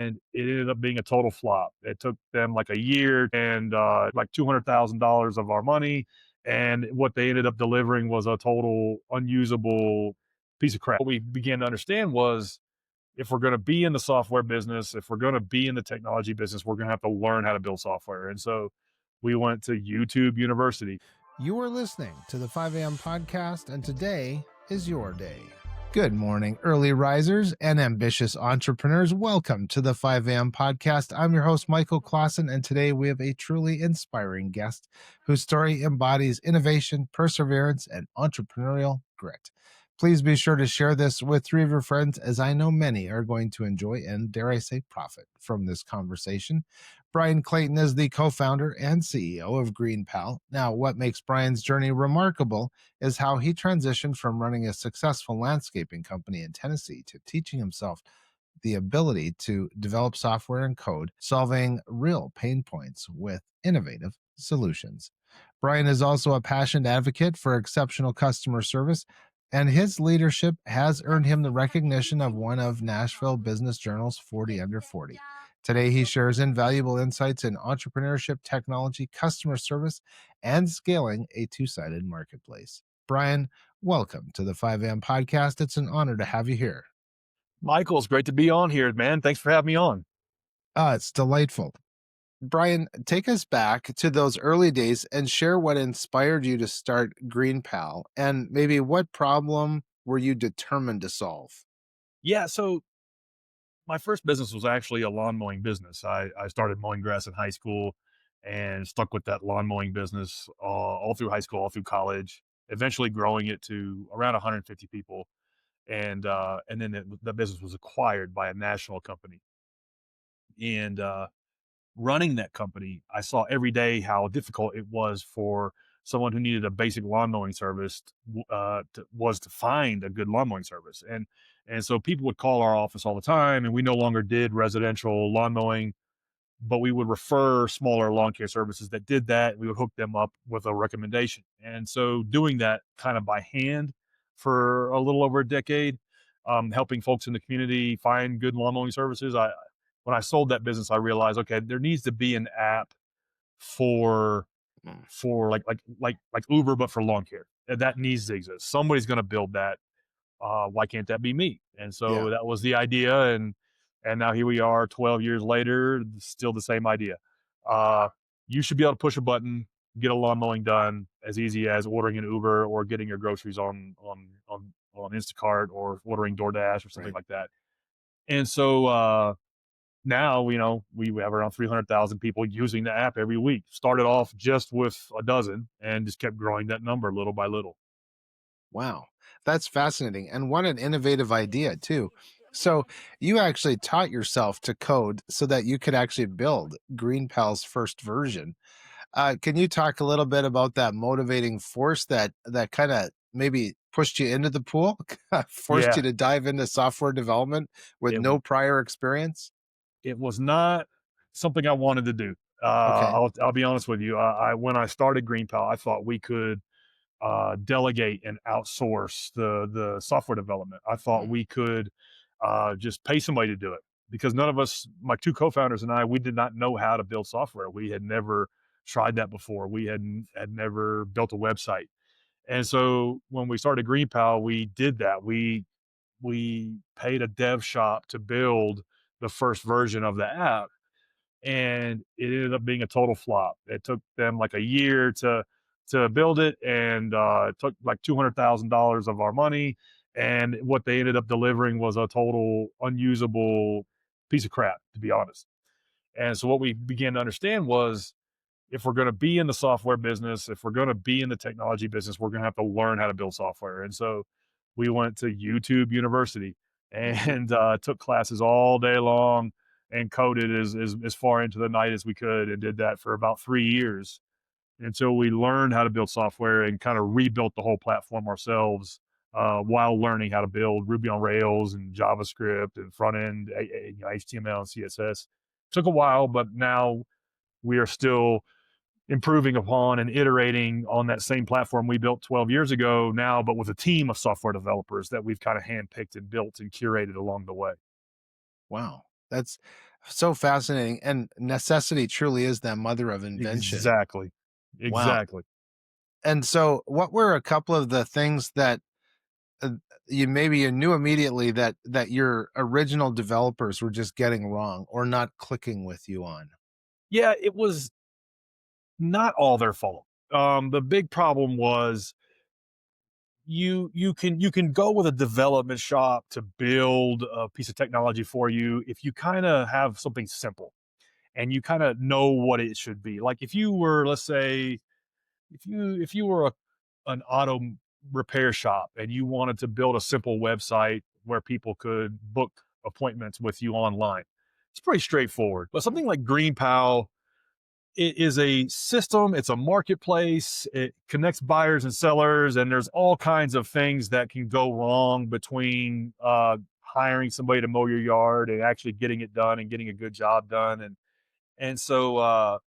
and it ended up being a total flop. It took them like a year and like $200,000 of our money. And what they ended up delivering was a total unusable piece of crap. What we began to understand was if we're going to be in the software business, if we're going to be in the technology business, we're going to have to learn how to build software. And so we went to YouTube University. You are listening to the 5 a.m. podcast, and today is your day. Good morning, early risers and ambitious entrepreneurs. Welcome to the 5 a.m. podcast. I'm your host, Michael Clausen, and today we have a truly inspiring guest whose story embodies innovation, perseverance, and entrepreneurial grit. Please be sure to share this with 3 of your friends, as I know many are going to enjoy and, dare I say, profit from this conversation. Bryan Clayton is the co-founder and CEO of GreenPal. Now, what makes Bryan's journey remarkable is how he transitioned from running a successful landscaping company in Tennessee to teaching himself the ability to develop software and code, solving real pain points with innovative solutions. Bryan is also a passionate advocate for exceptional customer service, and his leadership has earned him the recognition of one of Nashville Business Journal's 40 Under 40. Today, he shares invaluable insights in entrepreneurship, technology, customer service, and scaling a two-sided marketplace. Bryan, welcome to the 5 a.m. podcast. It's an honor to have you here. Michael, it's great to be on here, man. Thanks for having me on. It's delightful. Bryan, take us back to those early days and share what inspired you to start GreenPal, and maybe what problem were you determined to solve? Yeah, so my first business was actually a lawn mowing business. I started mowing grass in high school and stuck with that lawn mowing business all through high school, all through college, eventually growing it to around 150 people. And then the business was acquired by a national company. And running that company, I saw every day how difficult it was for someone who needed a basic lawn mowing service was to find a good lawn mowing service. And so people would call our office all the time, and we no longer did residential lawn mowing, but we would refer smaller lawn care services that did that. We would hook them up with a recommendation. And so doing that kind of by hand for a little over a decade, helping folks in the community find good lawn mowing services. When I sold that business, I realized, okay, there needs to be an app for like Uber, but for lawn care. That needs to exist. Somebody's going to build that. Why can't that be me? And Yeah. so that was the idea, and now here we are, 12 years later, still the same idea. Uh, you should be able to push a button, get a lawn mowing done as easy as ordering an Uber or getting your groceries on Instacart or ordering DoorDash or something Right. like that. And so now we have around 300,000 people using the app every week. Started off just with a dozen and just kept growing that number little by little. Wow, that's fascinating. And what an innovative idea, too. So, you actually taught yourself to code so that you could actually build GreenPal's first version. Can you talk a little bit about that motivating force that kind of maybe pushed you into the pool, forced Yeah, you to dive into software development with it no prior experience? it was not something I wanted to do. Okay. I'll be honest with you. I when I started GreenPal, I thought we could delegate and outsource the software development. I thought Mm. we could just pay somebody to do it because none of us, my two co-founders and I, we did not know how to build software. We had never tried that before. We had never built a website. And so when we started GreenPal, we did that. We paid a dev shop to build the first version of the app, and it ended up being a total flop. It took them like a year to build it, and it took like $200,000 of our money. And what they ended up delivering was a total unusable piece of crap, to be honest. And so what we began to understand was if we're going to be in the software business, if we're going to be in the technology business, we're going to have to learn how to build software. And so we went to YouTube University Mhm. and took classes all day long and coded as far into the night as we could and did that for about 3 years until we learned how to build software and kind of rebuilt the whole platform ourselves while learning how to build Ruby on Rails and JavaScript and front end HTML and CSS. Took a while, but now we are still improving upon and iterating on that same platform we built 12 years ago now, but with a team of software developers that we've kind of handpicked and built and curated along the way. Wow. That's So fascinating. And necessity truly is the mother of invention. Exactly. Wow. Exactly. And so, what were a couple of the things that uh, you knew immediately that your original developers were just getting wrong or not clicking with you on? Yeah, it was not all their fault. The big problem was you can go with a development shop to build a piece of technology for you if you kind of have something simple and you kind of know what it should be. Like if you were, let's say, if you were an auto repair shop and you wanted to build a simple website where people could book appointments with you online, it's pretty straightforward. But Mm, something like GreenPal, it is a system, it's a marketplace, it connects buyers and sellers, and there's all kinds of things that can go wrong between hiring somebody to mow your yard and actually getting it done and getting a good job done. And so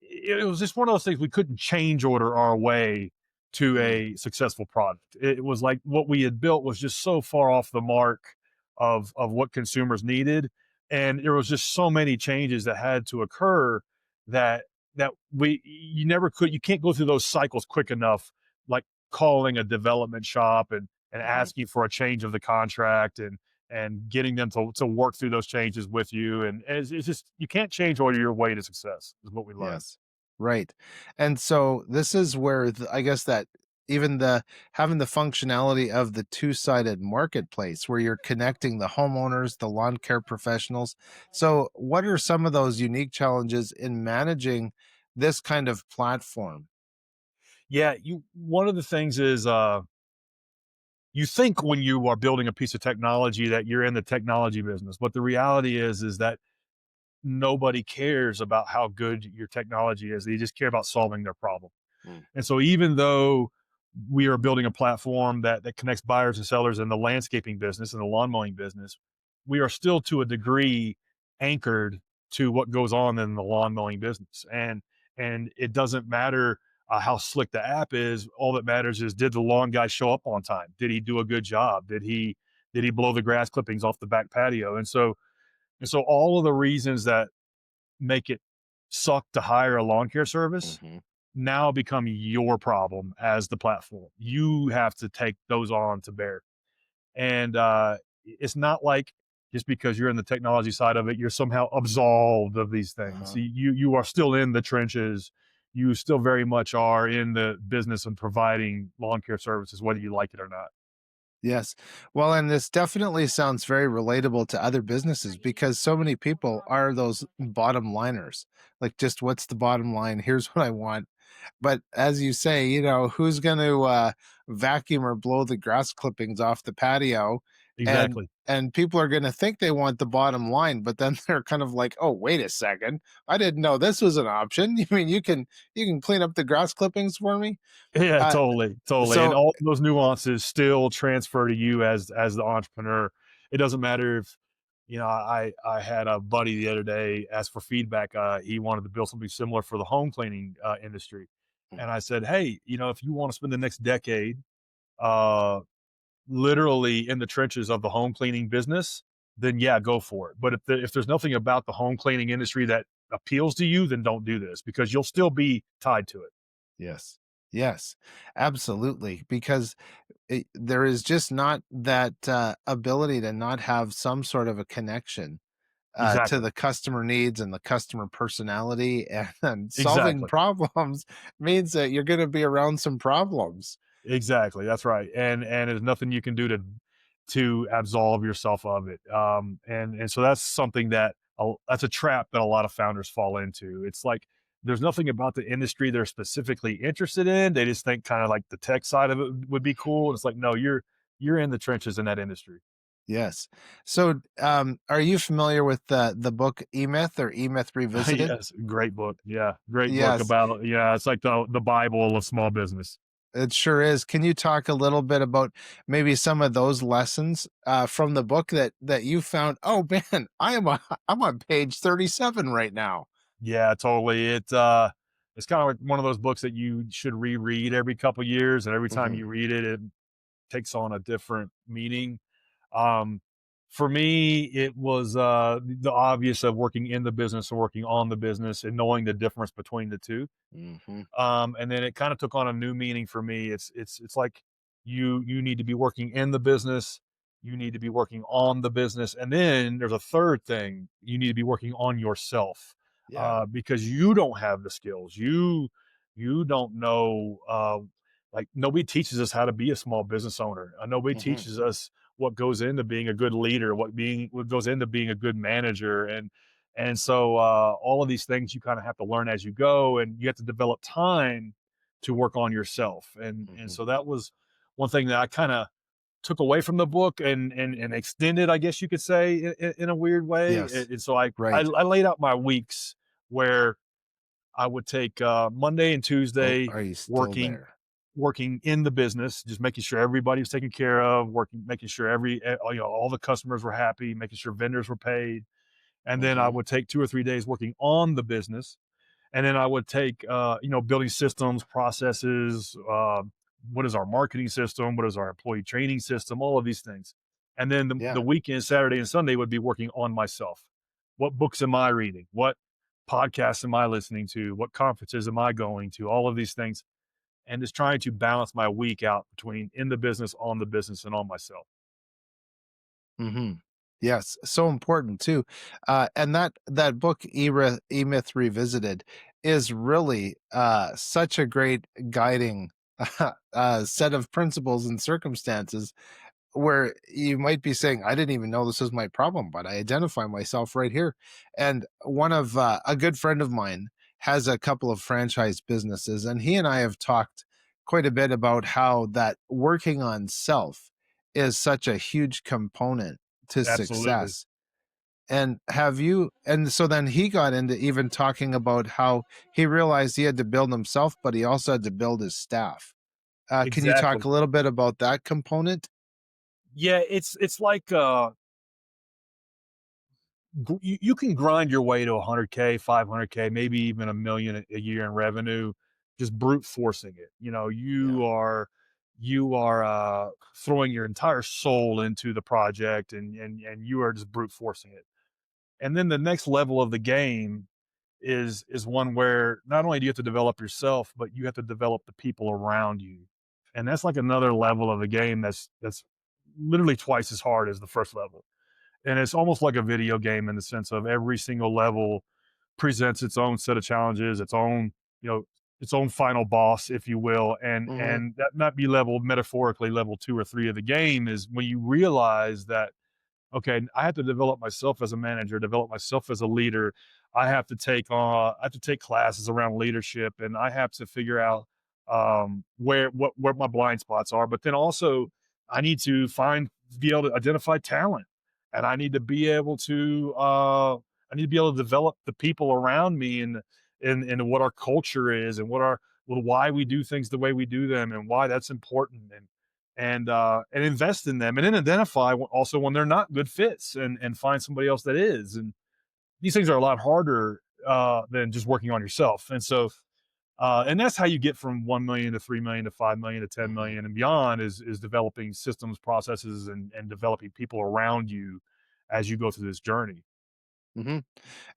it was just one of those things we couldn't change order our way to mm, a successful product. It was like what we had built was just so far off the mark of what consumers needed, and there was just so many changes that had to occur that you can't go through those cycles quick enough, like calling a development shop and mhm. asking for a change of the contract and getting them to work through those changes with you. And it's just, you can't change order your way to success, is what we learned. Yes. Right. And so this is where I guess that even the having the functionality of the two-sided marketplace where you're connecting the homeowners, the lawn care professionals. So what are some of those unique challenges in managing this kind of platform? Yeah, you one of the things is you think when you are building a piece of technology that you're in the technology business, but the reality is that nobody cares about how good your technology is. They just care about solving their problem. Mm, And so even though we are building a platform that connects buyers and sellers in the landscaping business and the lawn mowing business, we are still to a degree anchored to what goes on in the lawn mowing business. And it doesn't matter how slick the app is. All that matters is, did the lawn guy show up on time? Did he do a good job? Did he blow the grass clippings off the back patio? And so all of the reasons that make it suck to hire a lawn care service mhm. now become your problem as the platform. You have to take those on to bear. And it's not like just because you're in the technology side of it, you're somehow absolved of these things. Uh-huh. You are still in the trenches. You still very much are in the business of providing lawn care services, whether you like it or not. Yes. Well, and this definitely sounds very relatable to other businesses because so many people are those bottom liners. Like, just what's the bottom line? Here's what I want. But as you say, who's going to vacuum or blow the grass clippings off the patio? And Exactly. and people are going to think they want the bottom line, but then they're kind of like, "Oh, wait a second. I didn't know this was an option. You mean you can clean up the grass clippings for me?" Yeah, Uh, totally, totally, and so all those nuances still transfer to you as the entrepreneur. It doesn't matter if, I had a buddy the other day ask for feedback. He wanted to build something similar for the home cleaning industry, mm, and I said, "Hey, if you want to spend the next decade, uh, literally in the trenches of the home cleaning business, then yeah, go for it. But if there's nothing about the home cleaning industry that appeals to you, then don't do this because you'll still be tied to it." yes. Yes, absolutely. Because there is just not that ability to not have some sort of a connection to Exactly, the customer needs and the customer personality, and solving exactly. problems means that you're going to be around some problems. Exactly, that's right, and there's nothing you can do to absolve yourself of it, and so that's something that's a trap that a lot of founders fall into. It's like there's nothing about the industry they're specifically interested in. They just think kinda like the tech side of it would be cool, and it's like, no, you're in the trenches in that industry. Yes. So, are you familiar with the book E-Myth or E-Myth Revisited? Yes, great book, yeah, great book Yes, about, yeah, it's like the Bible of small business. it sure is. Can you talk a little bit about maybe some of those lessons from the book that you found? Oh man, I'm on page 37 right now. Yeah, totally. It's kind of like one of those books that you should reread every couple years, and every time Hmm. you read it, it takes on a different meaning. Um, For me, it was the obvious of working in the business and working on the business and knowing the difference between the two. Hmm. And then it kind of took on a new meaning for me. It's like you need to be working in the business, you need to be working on the business, and then there's a third thing: you need to be working on yourself, Yeah. because you don't have the skills. You don't know. Like nobody teaches us how to be a small business owner. Nobody Hmm. teaches us what goes into being a good leader, what goes into being a good manager, and so all of these things you kind of have to learn as you go, and you have to develop time to work on yourself. And Hmm. so that was one thing that I kind of took away from the book and extended, I guess you could say, in a weird way. Yes. And so Right. I laid out my weeks where I would take Monday and Oh, Tuesday are you still working there? in the business, just making sure everybody was taken care of, working, making sure all the customers were happy, making sure vendors were paid, and then I Hmm. would take 2 or 3 days working on the business, and then I would take, building systems, processes, what is our marketing system, what is our employee training system, all of these things, and then the Yeah. weekend, Saturday and Sunday, would be working on myself. What books am I reading? What podcasts am I listening to? What conferences am I going to? All of these things, and just trying to balance my week out between in the business, on the business, and on myself. Hmm. Yes, so important too. And that book, E-Myth Revisited, is really such a great guiding set of principles and circumstances where you might be saying, I didn't even know this was my problem, but I identify myself right here. And one of a good friend of mine has a couple of franchise businesses, and he and I have talked quite a bit about how that working on self is such a huge component to Absolutely. success. And so then he got into even talking about how he realized he had to build himself, but he also had to build his staff. Can you talk Exactly. a little bit about that component? Yeah, it's like you can grind your way to 100K, 500K, maybe even a million a year in revenue, just brute forcing it. Yeah. You are throwing your entire soul into the project, and you are just brute forcing it. And then the next level of the game is one where not only do you have to develop yourself, but you have to develop the people around you. And that's like another level of the game that's literally twice as hard as the first level. And it's almost like a video game in the sense of every single level presents its own set of challenges, you know, its own final boss, if you will. And Mhm. and that might be level metaphorically level 2 or 3 of the game is when you realize that okay, I have to develop myself as a manager, develop myself as a leader. I have to take classes around leadership, and I have to figure out where my blind spots are. But then also, I need to be able to identify talent, and I need to be able to develop the people around me and what our culture is and why we do things the way we do them and why that's important and invest in them and then identify also when they're not good fits and find somebody else that is. And these things are a lot harder than just working on yourself. And so and that's how you get from 1 million to 3 million to 5 million to 10 Mhm. million and beyond is developing systems, processes, and developing people around you as you go through this journey. Mhm.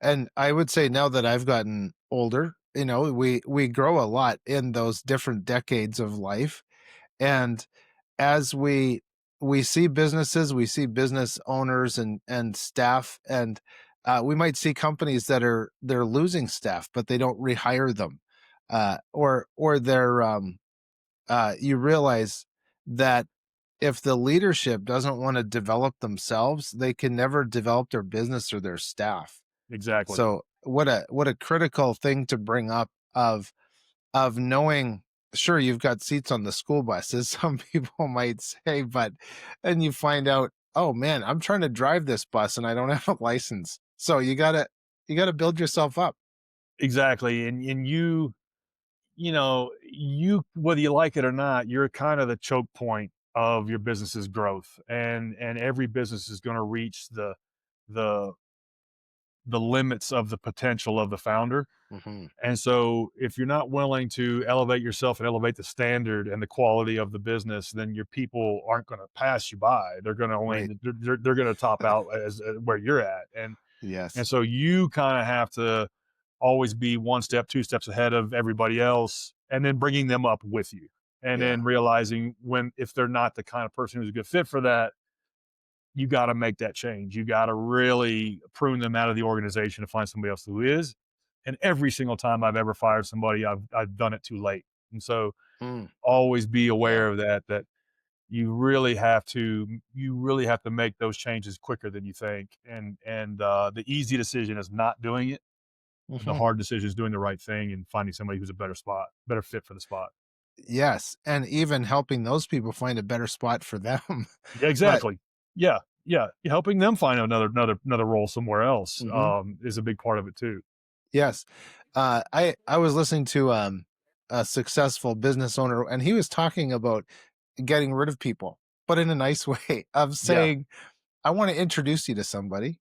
And I would say now that I've gotten older, we grow a lot in those different decades of life. And as we see businesses, we see business owners and staff, and we might see companies that they're losing staff, but they don't rehire them, or they're you realize that if the leadership doesn't want to develop themselves, they can never develop their business or their staff. Exactly. So what a critical thing to bring up of knowing, sure, you've got seats on the school buses, some people might say, but then you find out, oh man, I'm trying to drive this bus and I don't have a license. So you gotta build yourself up. Exactly. And you whether you like it or not, you're kind of the choke point of your business's growth. And every business is going to reach the the limits of the potential of the founder. Hmm. And so if you're not willing to elevate yourself and elevate the standard and the quality of the business, then your people aren't going to pass you by. They're going to Right. only they're going to top out as where you're at. And Yes. so you kind of have to always be one step, two steps ahead of everybody else, and then bringing them up with you. And Yeah. then realizing when if they're not the kind of person who's a good fit for that, you got to make that change. You got to really prune them out of the organization to find somebody else who is. And every single time I've ever fired somebody, I've done it too late. And so Mm. always be Yeah. aware of that. That you really have to make those changes quicker than you think. And the easy decision is not doing it. And the Hmm. hard decision is doing the right thing and finding somebody who's a better fit for the spot. Yes. And even helping those people find a better spot for them. Yeah, But exactly. Yeah, yeah. Helping them find another role somewhere else mhm. is a big part of it too. Yes. I was listening to a successful business owner, and he was talking about getting rid of people, but in a nice way of Yeah, saying, I want to introduce you to somebody.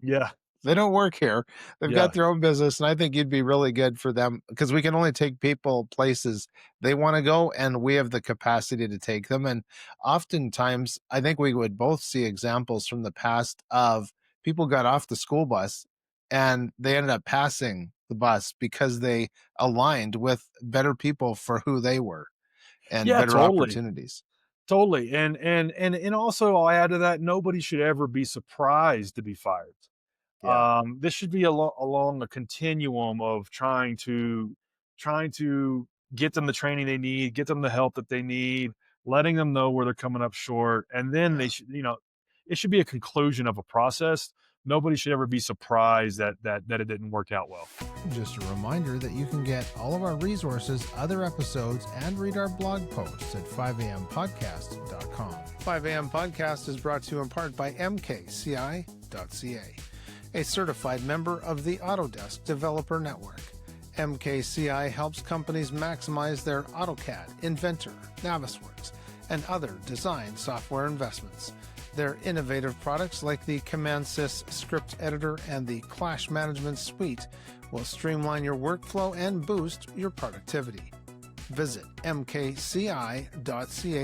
yeah, They don't work here. They've got yeah. their own business, and I think you'd be really good for them because we can only take people places they want to go, and we have the capacity to take them. And oftentimes, I think we would both see examples from the past of people got off the school bus and they ended up passing the bus because they aligned with better people for who they were and Yeah, better totally. opportunities. Totally. And also I'll add to that, nobody should ever be surprised to be fired. Yeah. This should be along a continuum of trying to get them the training they need, get them the help that they need, letting them know where they're coming up short, and then Yeah. it should be a conclusion of a process. Nobody should ever be surprised that it didn't work out well. Just a reminder that you can get all of our resources, other episodes, and read our blog posts at 5ampodcast.com. 5am Podcast is brought to you in part by mkci.ca, a certified member of the Autodesk Developer Network. MKCI helps companies maximize their AutoCAD, Inventor, Navisworks, and other design software investments. Their innovative products like the CommandSys script editor and the Clash Management Suite will streamline your workflow and boost your productivity. Visit mkci.ca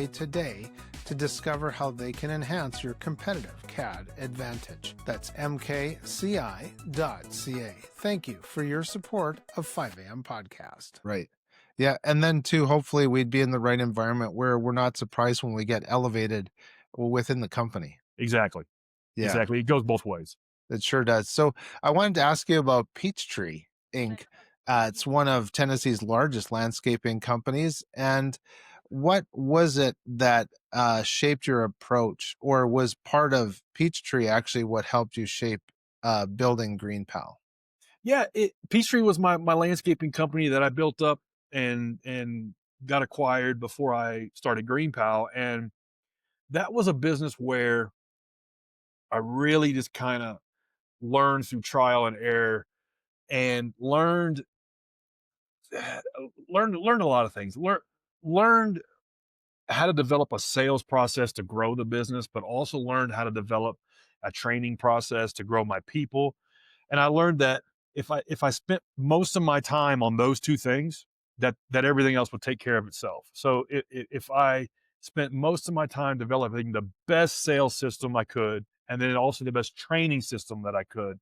today to discover how they can enhance your competitive CAD advantage. That's mkci.ca. Thank you for your support of 5am Podcast. Right. Yeah. And then, too, hopefully we'd be in the right environment where we're not surprised when we get elevated within the company. Exactly. Yeah, Exactly. It goes both ways. it sure does. So I wanted to ask you about Peachtree Inc. It's one of Tennessee's largest landscaping companies. And what was it that shaped your approach, or was part of Peachtree actually what helped you shape building GreenPal? Yeah, Peachtree was my landscaping company that I built up and got acquired before I started GreenPal, and that was a business where I really just kind of learned through trial and error and learned a lot of things. Learned how to develop a sales process to grow the business, but also learned how to develop a training process to grow my people. And I learned that if I spent most of my time on those two things, that everything else would take care of itself. So if I spent most of my time developing the best sales system I could, and then also the best training system that I could,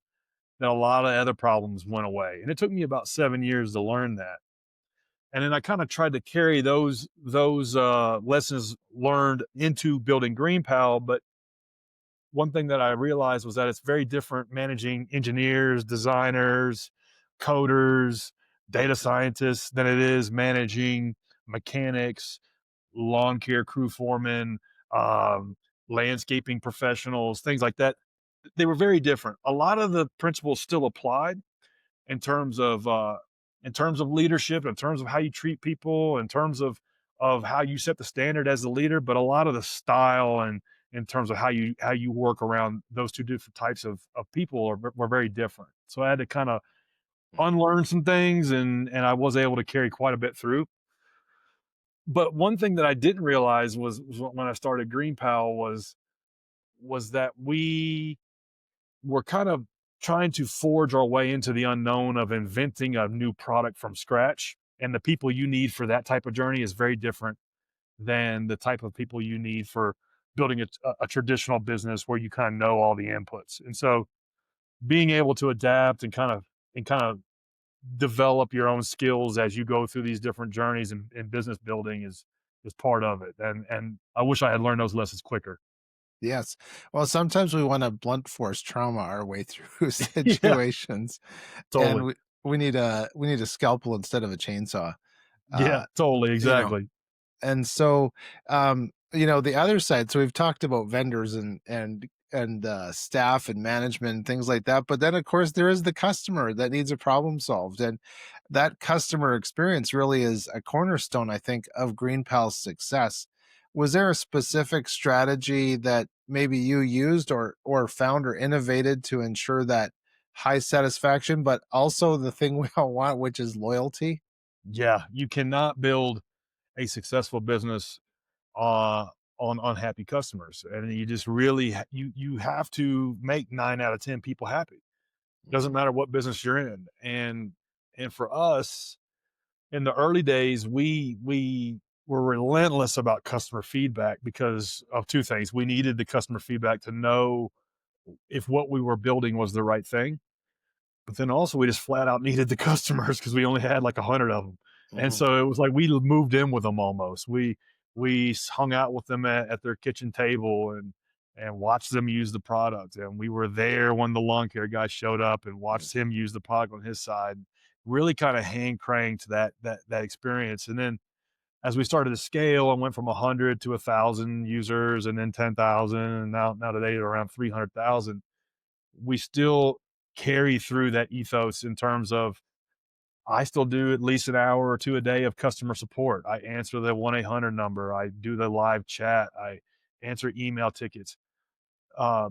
then a lot of other problems went away. And it took me about 7 years to learn that. And then I kind of tried to carry those lessons learned into building GreenPal. But one thing that I realized was that it's very different managing engineers, designers, coders, data scientists than it is managing mechanics, lawn care crew foremen, um, landscaping professionals, things like that. They were very different. A lot of the principles still applied in terms of leadership, in terms of how you treat people, in terms of how you set the standard as a leader, but a lot of the style and in terms of how you work around those two different types of people were very different. So I had to kind of unlearn some things, and I was able to carry quite a bit through. But one thing that I didn't realize was when I started GreenPal was that we were kind of trying to forge our way into the unknown of inventing a new product from scratch. And the people you need for that type of journey is very different than the type of people you need for building a traditional business where you kind of know all the inputs. And so being able to adapt and kind of develop your own skills as you go through these different journeys in business building is part of it. And I wish I had learned those lessons quicker. Yes. Well, sometimes we want to blunt force trauma our way through Yeah, situations, and totally. we need a scalpel instead of a chainsaw. Yeah, Uh, totally, you know, exactly. and so, the other side, so we've talked about vendors and staff and management and things like that, but then, of course, there is the customer that needs a problem solved, and that customer experience really is a cornerstone, I think, of GreenPal's success. Was there a specific strategy that maybe you used or found or innovated to ensure that high satisfaction, but also the thing we all want, which is loyalty? Yeah, you cannot build a successful business uh, on unhappy customers, and you just really you have to make 9 out of 10 people happy. Doesn't Mhm, matter what business you're in, and for us in the early days, we were relentless about customer feedback because of two things. We needed the customer feedback to know if what we were building was the right thing, but then also we just flat out needed the customers because we only had like 100 of them. And mhm, so it was like we moved in with them almost. We hung out with them at their kitchen table and watched them use the product. And we were there when the lawn care guy showed up and mm, watched him use the product on his side. Really kind of hand cranked that experience. And then as we started to scale and went from 100 to 1,000 users and then 10,000 and now today we're around 300,000, we still carry through that ethos in terms of I still do at least an hour or two a day of customer support. I answer the 1-800 number. I do the live chat. I answer email tickets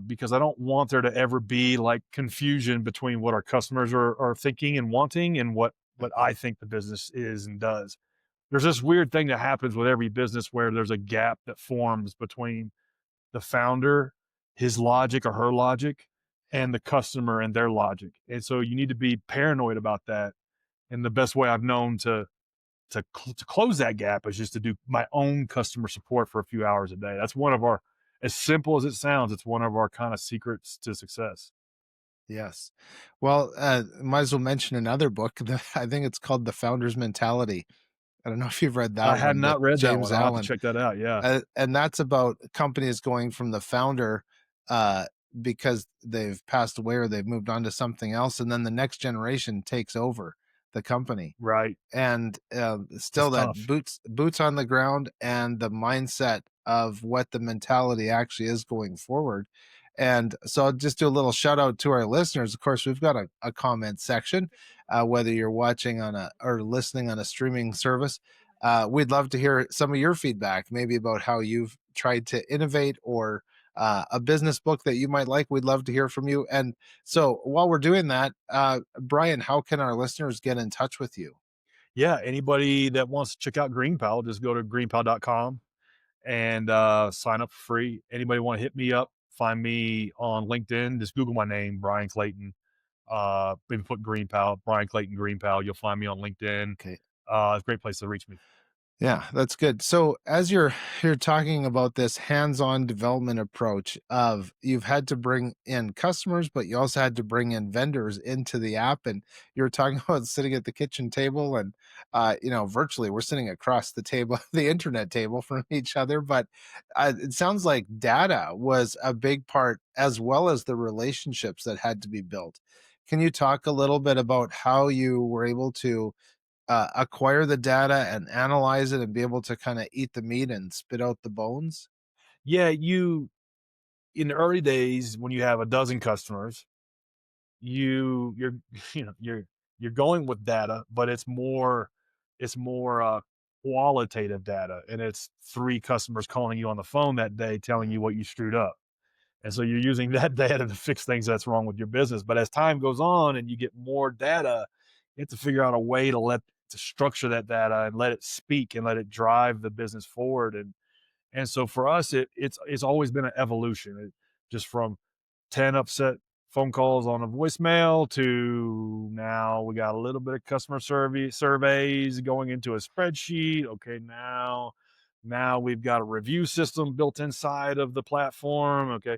because I don't want there to ever be like confusion between what our customers are thinking and wanting and what mhm, I think the business is and does. There's this weird thing that happens with every business where there's a gap that forms between the founder, his logic or her logic, yeah. and the customer and their logic. And so you need to be paranoid about that. And the best way I've known to close that gap is just to do my own customer support for a few hours a day. That's one of our, as simple as it sounds, it's one of our kind of secrets to success. Yes. Well, might as well mention another book. I think it's called The Founder's Mentality. I don't know if you've read I that had one with not read that James one. I'll have to Allen. check that out. Yeah. And that's about companies going from the founder uh, because they've passed away or they've moved on to something else, and then the next generation takes over the company, Right. and It's still that tough. boots on the ground and the mindset of what the mentality actually is going forward. And so I'll just do a little shout out to our listeners. Of course, we've got a comment section, whether you're watching on a or listening on a streaming service. We'd love to hear some of your feedback, maybe about how you've tried to innovate or a business book that you might like. We'd love to hear from you. And so while we're doing that, Brian, how can our listeners get in touch with you? Yeah. Anybody that wants to check out GreenPal, just go to greenpal.com and sign up for free. Anybody want to hit me up, find me on LinkedIn, just Google my name, Bryan Clayton. Maybe put GreenPal, Bryan Clayton GreenPal. You'll find me on LinkedIn. Okay. It's a great place to reach me. Yeah, that's good. So as you're talking about this hands-on development approach of you've had to bring in customers, but you also had to bring in vendors into the app, and you're talking about sitting at the kitchen table and virtually we're sitting across the table, the internet table from each other. But it sounds like data was a big part as well as the relationships that had to be built. Can you talk a little bit about how you were able to acquire the data and analyze it and be able to kind of eat the meat and spit out the bones? Yeah, you in the early days when you have a dozen customers, you're you're going with data, but it's more qualitative data, and it's three customers calling you on the phone that day telling you Mhm. what you screwed up. And so you're using that data to fix things that's wrong with your business. But as time goes on and you get more data, you have to figure out a way to structure that data and let it speak and let it drive the business forward. And so for us, it's always been an evolution. Just from 10 upset phone calls on a voicemail to now we got a little bit of customer surveys going into a spreadsheet. Okay, now we've got a review system built inside of the platform. Okay,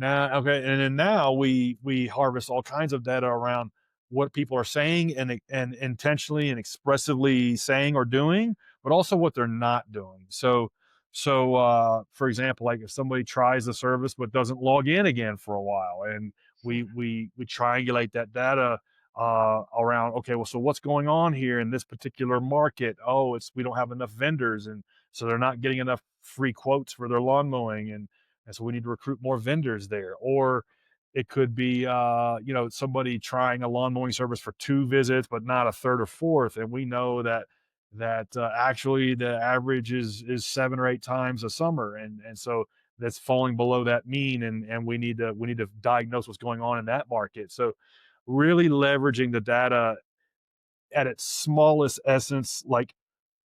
and then now we harvest all kinds of data around what people are saying and intentionally and expressively saying or doing, but also what they're not doing. For example, like if somebody tries the service but doesn't log in again for a while, and we triangulate that data around, okay, well, so what's going on here in this particular market? Oh, it's we don't have enough vendors, and so they're not getting enough free quotes for their lawn mowing, and so we need to recruit more vendors there. Or it could be somebody trying a lawn mowing service for 2 visits but not a third or fourth, and we know that actually the average is 7 or 8 times a summer, and so that's falling below that mean, and we need to diagnose what's going on in that market. So really leveraging the data at its smallest essence, like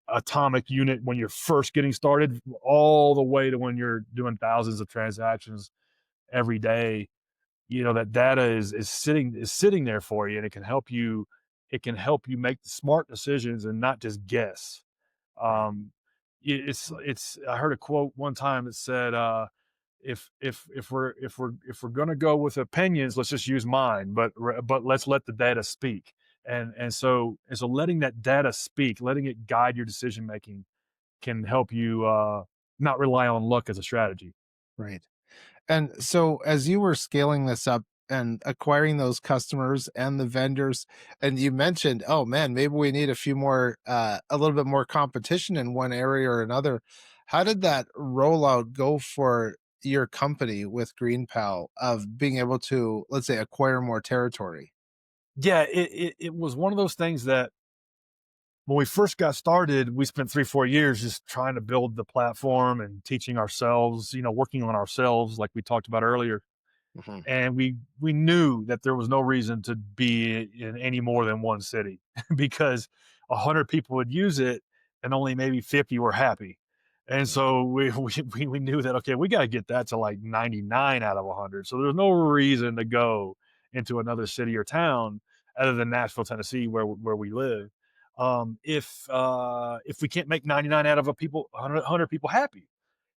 atomic unit when you're first getting started, all the way to when you're doing thousands of transactions every day. That data is sitting there for you, and it can help you make smart decisions and not just guess. Right. um it's I heard a quote one time that said, if we're going to go with opinions, let's just use mine, but let's let the data speak. And so letting that data speak, letting it guide your decision making, can help you not rely on luck as a strategy. Right. And so as you were scaling this up and acquiring those customers and the vendors, and you mentioned, oh man, maybe we need a few more, a little bit more competition in one area or another. How did that rollout go for your company with GreenPal of being able to, let's say, acquire more territory? Yeah, it was one of those things that when we first got started, we spent 3 4 years just trying to build the platform and teaching ourselves, working on ourselves, like we talked about earlier. Hmm. And we knew that there was no reason to be in any more than one city because 100 people would use it and only maybe 50 were happy. And so we knew that, okay, we got to get that to like 99 out of 100. So there's no reason to go into another city or town other than Nashville, Tennessee, where we live. If we can't make 99 out of 100 people happy.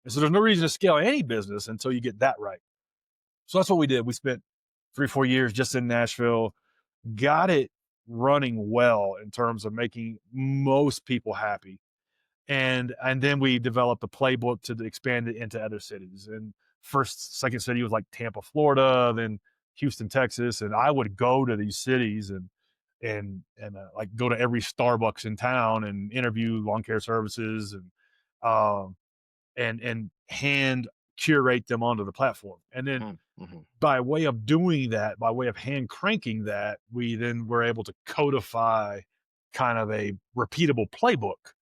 And so there's no reason to scale any business until you get that right. So that's what we did. We spent 3 4 years just in Nashville, got it running well in terms of making most people happy, and then we developed a playbook to expand it into other cities. And second city was like Tampa, Florida, then Houston, Texas, and I would go to these cities and like go to every Starbucks in town and interview lawn care services um, and hand curate them onto the platform. And then Mm-hmm. by way of doing that, by way of hand cranking that, we then were able to codify kind of a repeatable playbook,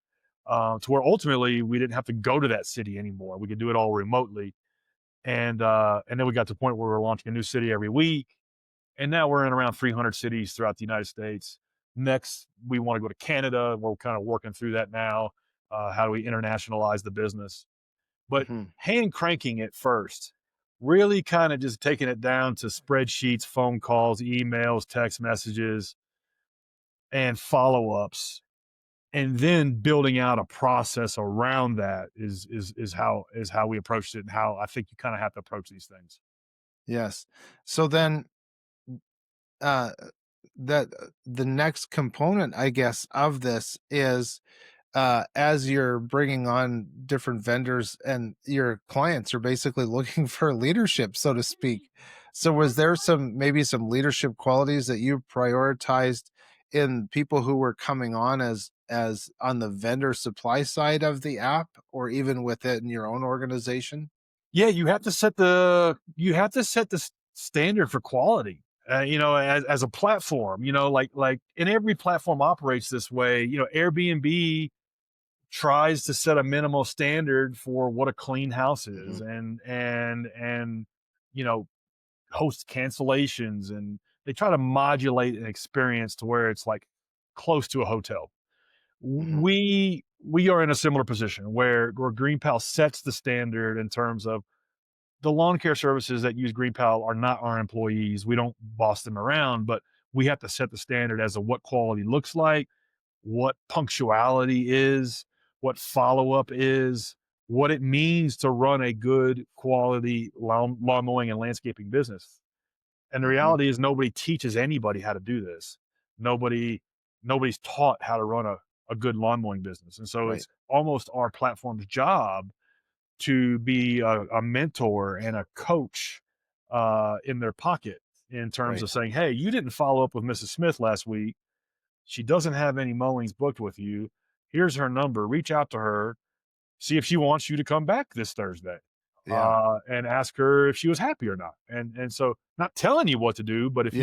to where ultimately we didn't have to go to that city anymore. We could do it all remotely. And then we got to the point where we're launching a new city every week. And now we're in around 300 cities throughout the United States. Next, we want to go to Canada. We're kind of working through that now. How do we internationalize the business? But Hmm. hand cranking it first, really kind of just taking it down to spreadsheets, phone calls, emails, text messages, and follow-ups, and then building out a process around that is how we approached it, and how I think you kind of have to approach these things. Yes. So then, uh, that the next component, I guess, of this is as you're bringing on different vendors and your clients are basically looking for leadership, so to speak. So was there maybe some leadership qualities that you prioritized in people who were coming on as on the vendor supply side of the app or even within your own organization? Yeah, you have to set the standard for quality. As a platform, like, and every platform operates this way. Airbnb tries to set a minimal standard for what a clean house Hmm. is, and you know host cancellations, and they try to modulate an experience to where it's like close to a hotel. Hmm. We are in a similar position where GreenPal sets the standard in terms of the lawn care services that use GreenPal are not our employees. We don't boss them around, but we have to set the standard as to what quality looks like, what punctuality is, what follow-up is, what it means to run a good quality lawn mowing and landscaping business. And the Hmm. reality is nobody teaches anybody how to do this. Nobody nobody's taught how to run a good lawn mowing business. And so Right. it's almost our platform's job to be a mentor and a coach in their pocket in terms Right. of saying, hey, you didn't follow up with Mrs. Smith last week. She doesn't have any mowings booked with you. Here's her number. Reach out to her. See if she wants you to come back this Thursday, Yeah. and ask her if she was happy or not. And so, not telling you what to do, but Yes.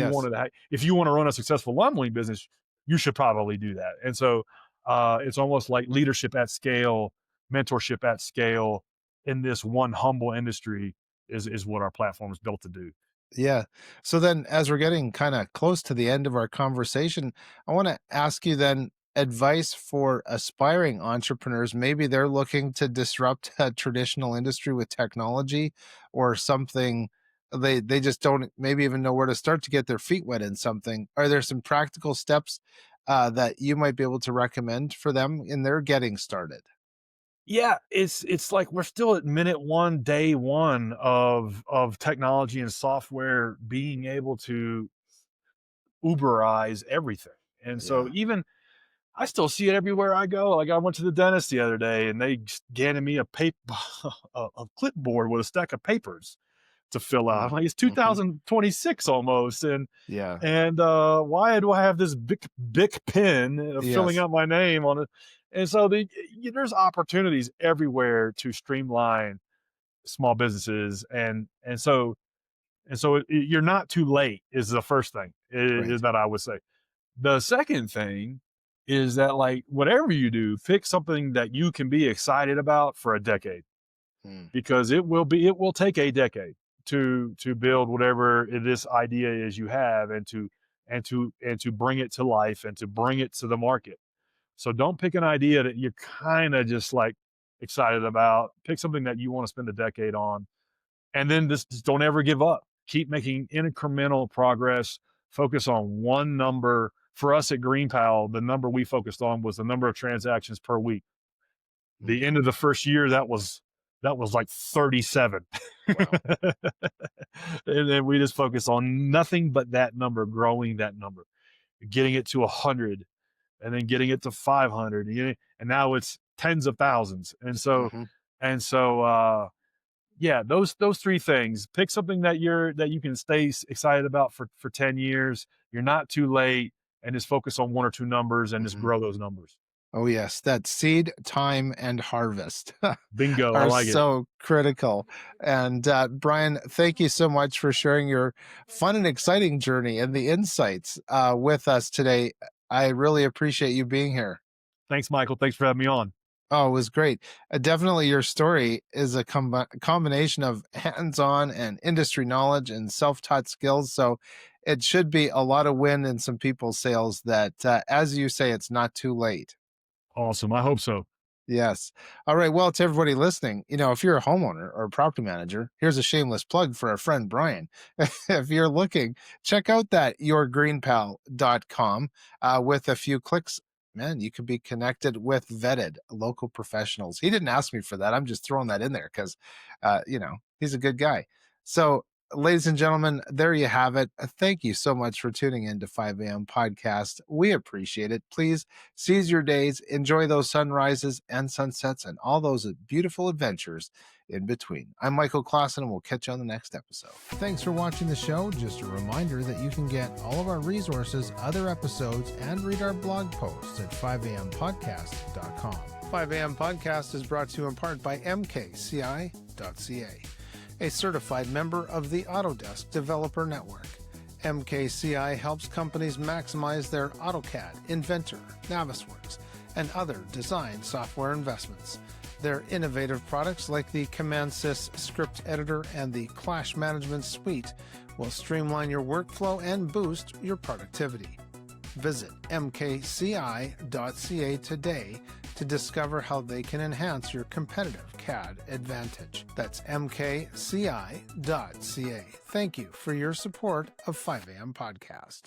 if you want to run a successful lawn mowing business, you should probably do that. And so, it's almost like leadership at scale, mentorship at scale in this one humble industry is what our platform is built to do. Yeah. So then, as we're getting kind of close to the end of our conversation, I want to ask you then advice for aspiring entrepreneurs. Maybe they're looking to disrupt a traditional industry with technology or something. They just don't maybe even know where to start to get their feet wet in something. Are there some practical steps that you might be able to recommend for them in their getting started? Yeah, it's like we're still at minute 1, day 1 of technology and software being able to Uberize everything. And so Yeah. even I still see it everywhere I go. Like I went to the dentist the other day and they scanned me a paper a clipboard with a stack of papers to fill out. I'm like, it's Mm-hmm. 2026 almost. Yeah. Why do I have this big pen filling Yes. out my name on it? And so there's opportunities everywhere to streamline small businesses. You're not too late is the first thing Right. is that I would say. The second thing is that, like, whatever you do, pick something that you can be excited about for a decade Mm. because it will take a decade to build whatever this idea is you have and to bring it to life and to bring it to the market. So don't pick an idea that you're kind of just like excited about. Pick something that you want to spend a decade on and then just don't ever give up. Keep making incremental progress. Focus on one number. For us at GreenPal, the number we focused on was the number of transactions per week. The Mm. end of the first year, that was like 37. Wow. And then we just focus on nothing but that number, growing that number, getting it to 100, and then getting it to 500, and now it's tens of thousands. Hmm. And so yeah, those three things. Pick something that you can stay excited about for 10 years. You're not too late, and just focus on one or two numbers and just Hmm. grow those numbers. Oh, yes. That seed, time, and harvest Bingo, I are like it. so critical. And Bryan, thank you so much for sharing your fun and exciting journey and the insights with us today. I really appreciate you being here. Thanks, Michael. Thanks for having me on. Oh, it was great. Definitely, your story is a combination of hands on and industry knowledge and self taught skills. So it should be a lot of win in some people's sales that, as you say, it's not too late. Awesome. I hope so. Yes. All right. Well, to everybody listening, if you're a homeowner or a property manager, here's a shameless plug for our friend Bryan. If you're looking, check out that yourgreenpal.com with a few clicks. Man, you could be connected with vetted local professionals. He didn't ask me for that. I'm just throwing that in there because, he's a good guy. So, ladies and gentlemen, there you have it. Thank you so much for tuning in to 5 a.m. podcast. We appreciate it. Please seize your days, enjoy those sunrises and sunsets and all those beautiful adventures in between. I'm Michael Clausen, and we'll catch you on the next episode. Thanks for watching the show. Just a reminder that you can get all of our resources, other episodes, and read our blog posts at 5ampodcast.com. 5am Podcast is brought to you in part by mkci.ca, a certified member of the Autodesk Developer Network. MKCI helps companies maximize their AutoCAD, Inventor, Navisworks, and other design software investments. Their innovative products like the CommandSys script editor and the Clash Management Suite will streamline your workflow and boost your productivity. Visit mkci.ca today to discover how they can enhance your competitive CAD advantage. That's mkci.ca. Thank you for your support of 5am Podcast.